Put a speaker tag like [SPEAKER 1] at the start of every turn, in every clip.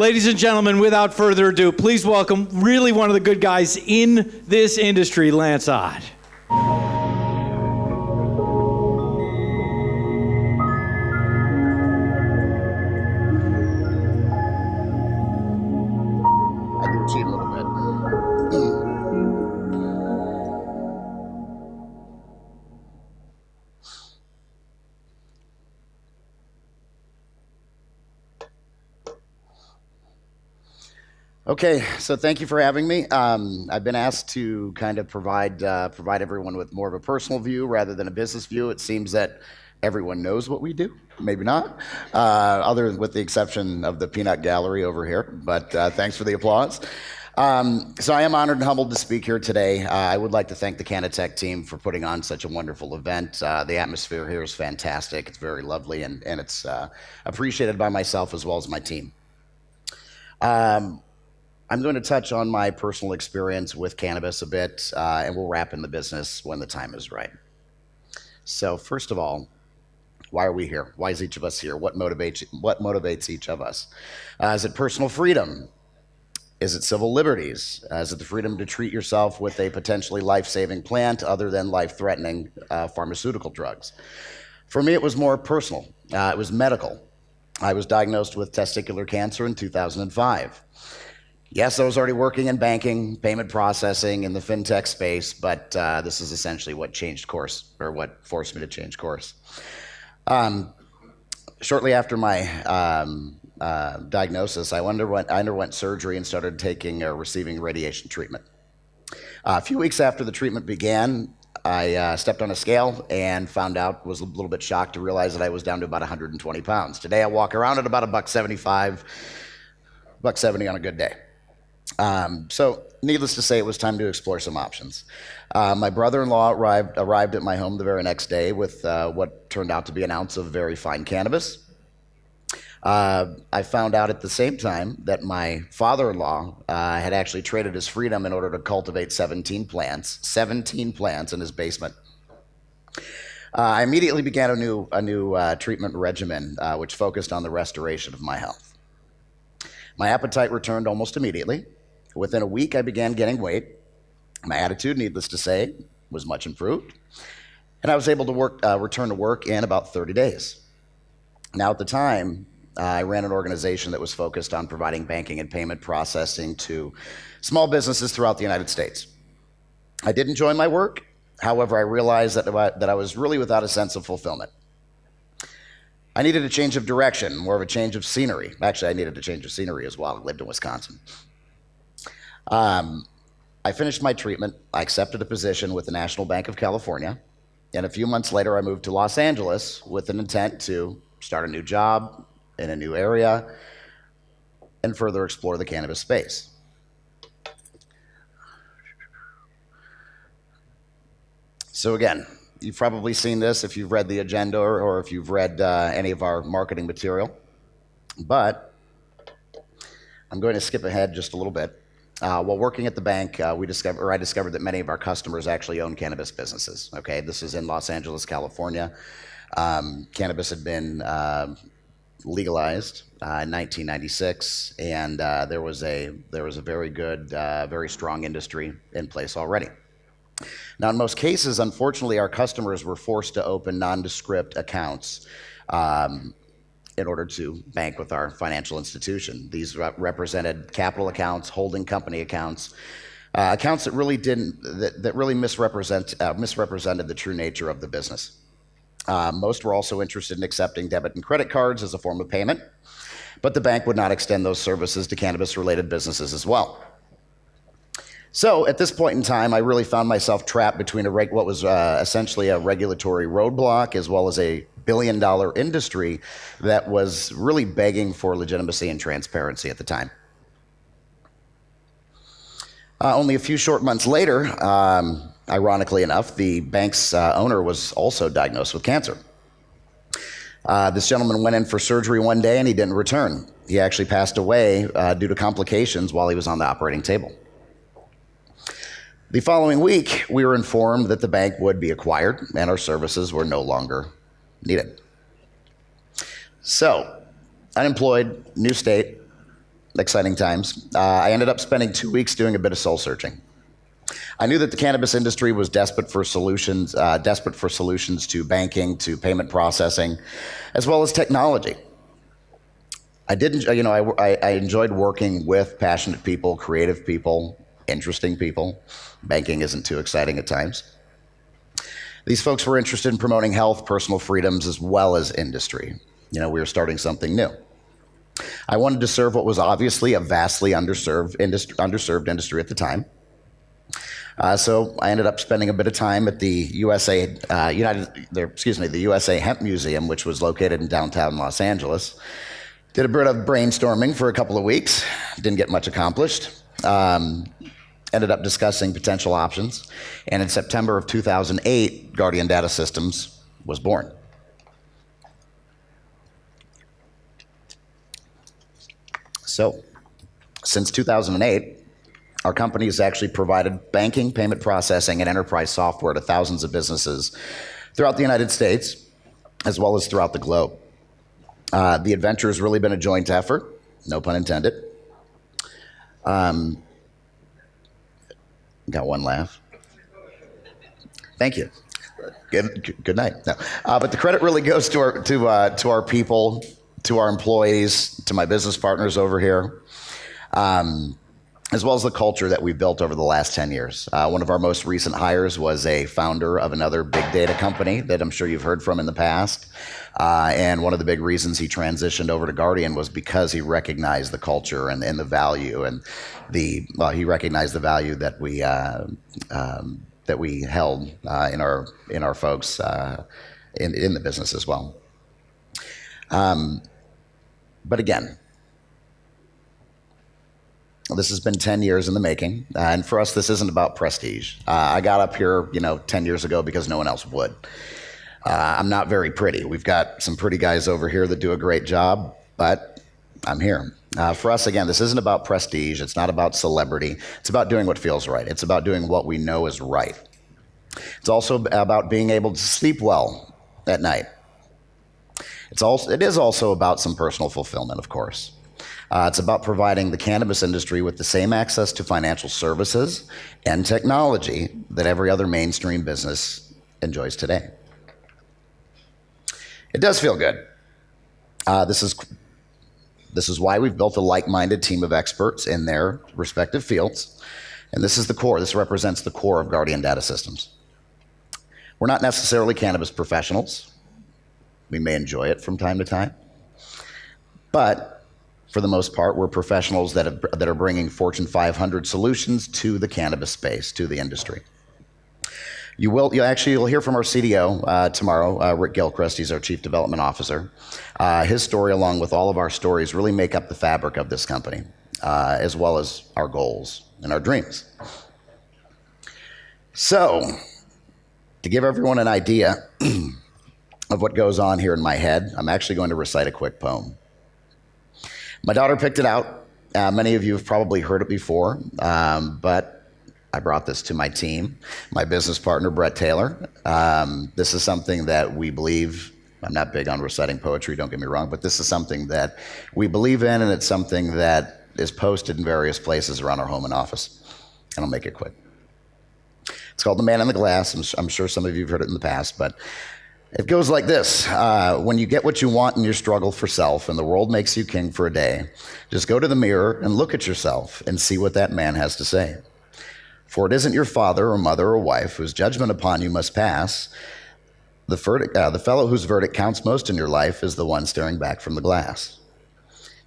[SPEAKER 1] Ladies and gentlemen, without further ado, please welcome really one of the good guys in this industry, Lance Ott.
[SPEAKER 2] Cheat a little bit. Okay, so thank you for having me. I've been asked to kind of provide everyone with more of a personal view rather than a business view. It seems that everyone knows what we do. Maybe not, other with the exception of the peanut gallery over here, but thanks for the applause. So I am honored and humbled to speak here today. I would like to thank the CannaTech team for putting on such a wonderful event. The atmosphere here is fantastic. It's very lovely, and it's appreciated by myself as well as my team. I'm going to touch on my personal experience with cannabis a bit, and we'll wrap in the business when the time is right. So first of all, why are we here? Why is each of us here? What motivates each of us? Is it personal freedom? Is it civil liberties? Is it the freedom to treat yourself with a potentially life-saving plant other than life-threatening pharmaceutical drugs? For me, it was more personal. It was medical. I was diagnosed with testicular cancer in 2005. Yes, I was already working in banking, payment processing, in the fintech space, but this is essentially what changed course, or what forced me to change course. Shortly after my diagnosis, I underwent surgery and started taking or receiving radiation treatment. A few weeks after the treatment began, I stepped on a scale and found out, was a little bit shocked to realize that I was down to about 120 pounds. Today I walk around at about $175, $170 on a good day. So needless to say, it was time to explore some options. My brother-in-law arrived at my home the very next day with what turned out to be an ounce of very fine cannabis. I found out at the same time that my father-in-law had actually traded his freedom in order to cultivate 17 plants in his basement. I immediately began a new treatment regimen, which focused on the restoration of my health. My appetite returned almost immediately. Within a week, I began gaining weight. My attitude, needless to say, was much improved. And I was able to return to work in about 30 days. Now, at the time, I ran an organization that was focused on providing banking and payment processing to small businesses throughout the United States. I did enjoy my work. However, I realized that I was really without a sense of fulfillment. I needed a change of direction, more of a change of scenery. Actually, I needed a change of scenery as well. I lived in Wisconsin. I finished my treatment. I accepted a position with the National Bank of California. And a few months later, I moved to Los Angeles with an intent to start a new job in a new area and further explore the cannabis space. So again, you've probably seen this if you've read the agenda or if you've read any of our marketing material, but I'm going to skip ahead just a little bit. While working at the bank, I discovered that many of our customers actually own cannabis businesses. Okay, this is in Los Angeles, California. Cannabis had been legalized in 1996, and there was a very good, very strong industry in place already. Now, in most cases, unfortunately, our customers were forced to open nondescript accounts in order to bank with our financial institution. These represented capital accounts, holding company accounts, accounts that really misrepresented the true nature of the business. Most were also interested in accepting debit and credit cards as a form of payment, but the bank would not extend those services to cannabis-related businesses as well. So at this point in time, I really found myself trapped between what was essentially a regulatory roadblock as well as a billion-dollar industry that was really begging for legitimacy and transparency at the time. Only a few short months later, ironically enough, the bank's owner was also diagnosed with cancer. This gentleman went in for surgery one day and he didn't return. He actually passed away due to complications while he was on the operating table. The following week, we were informed that the bank would be acquired and our services were no longer needed. So, unemployed, new state, exciting times. I ended up spending 2 weeks doing a bit of soul searching. I knew that the cannabis industry was desperate for solutions to banking, to payment processing, as well as technology. I enjoyed working with passionate people, creative people, interesting people. Banking isn't too exciting at times. These folks were interested in promoting health, personal freedoms, as well as industry. We were starting something new. I wanted to serve what was obviously a vastly underserved industry at the time. So I ended up spending a bit of time at the USA Hemp Museum, which was located in downtown Los Angeles. Did a bit of brainstorming for a couple of weeks. Didn't get much accomplished. Ended up discussing potential options. And in September of 2008, Guardian Data Systems was born. So, since 2008, our company has actually provided banking, payment processing, and enterprise software to thousands of businesses throughout the United States, as well as throughout the globe. The adventure has really been a joint effort, no pun intended. Got one laugh. Thank you. Good night. No. But the credit really goes to our people, to our employees, to my business partners over here, as well as the culture that we've built over the last 10 years. One of our most recent hires was a founder of another big data company that I'm sure you've heard from in the past. And one of the big reasons he transitioned over to Guardian was because he recognized the culture and the value, and he recognized the value that we held in our folks in the business as well. But again, this has been 10 years in the making, and for us, this isn't about prestige. I got up here, 10 years ago because no one else would. I'm not very pretty. We've got some pretty guys over here that do a great job, but I'm here. For us, again, this isn't about prestige. It's not about celebrity. It's about doing what feels right. It's about doing what we know is right. It's also about being able to sleep well at night. It is also about some personal fulfillment, of course. It's about providing the cannabis industry with the same access to financial services and technology that every other mainstream business enjoys today. It does feel good. This is why we've built a like-minded team of experts in their respective fields. And this is the core. This represents the core of Guardian Data Systems. We're not necessarily cannabis professionals. We may enjoy it from time to time. But for the most part, we're professionals that are bringing Fortune 500 solutions to the cannabis space, to the industry. You'll hear from our CDO tomorrow, Rick Gilchrist. He's our Chief Development Officer. His story, along with all of our stories, really make up the fabric of this company, as well as our goals and our dreams. So, to give everyone an idea of what goes on here in my head, I'm actually going to recite a quick poem. My daughter picked it out. Many of you have probably heard it before, but I brought this to my team, my business partner, Brett Taylor. This is something that we believe. I'm not big on reciting poetry, don't get me wrong, but this is something that we believe in, and it's something that is posted in various places around our home and office. And I'll make it quick. It's called The Man in the Glass. I'm sure some of you have heard it in the past, but it goes like this. When you get what you want in your struggle for self and the world makes you king for a day, just go to the mirror and look at yourself and see what that man has to say. For it isn't your father or mother or wife whose judgment upon you must pass. The fellow whose verdict counts most in your life is the one staring back from the glass.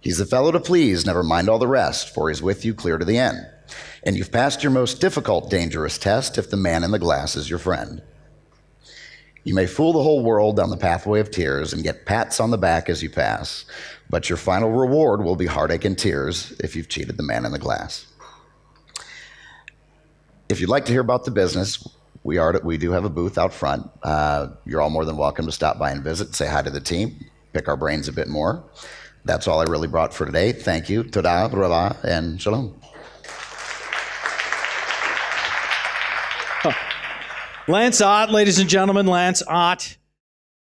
[SPEAKER 2] He's the fellow to please, never mind all the rest, for he's with you clear to the end. And you've passed your most difficult, dangerous test if the man in the glass is your friend. You may fool the whole world down the pathway of tears and get pats on the back as you pass, but your final reward will be heartache and tears if you've cheated the man in the glass. If you'd like to hear about the business, we do have a booth out front. You're all more than welcome to stop by and visit, say hi to the team, pick our brains a bit more. That's all I really brought for today. Thank you. Toda, brava, and shalom.
[SPEAKER 1] Lance Ott, ladies and gentlemen, Lance Ott.